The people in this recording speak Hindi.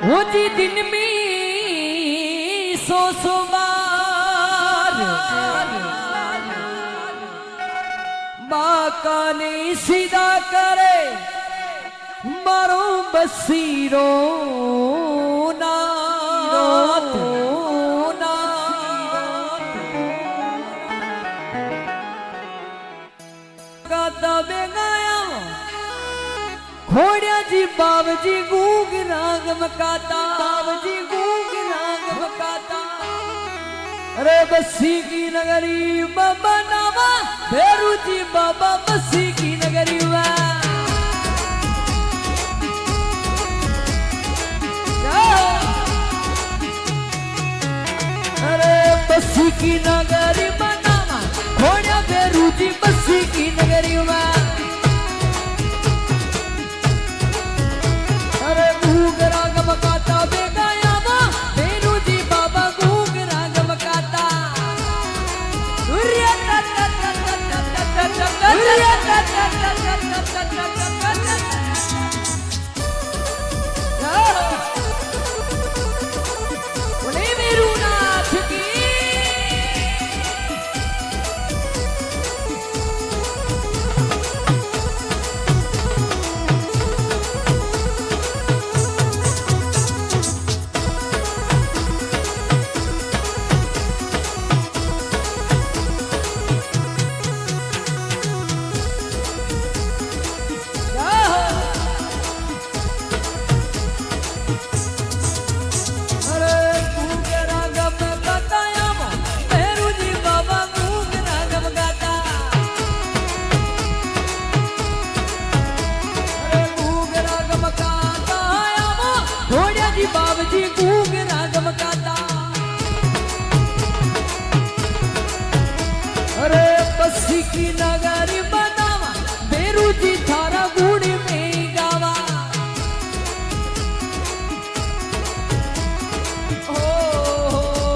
वो जी दिन में सो बार बाका ने सीधा करे मारो बसीरो ना खोड़िया जी बाबजी गूंग राग मकाता बाबजी गूंग राग मकाता अरे बस्सी की नगरी बाबा नामा भैरू जी बाबा बस्सी की नगरी अरे बस्सी की नगरी बनावा खोड़िया भैरू जी बस्सी की नगरी मकाता बेगाया वा बेरू जी बाबा गूंग राग मकाता मेरू नाथ की बाबजी गूंग राग मकाता अरे बस्सी की नगरी बनावा बेरू जी थारा गुड़ी में गावा हो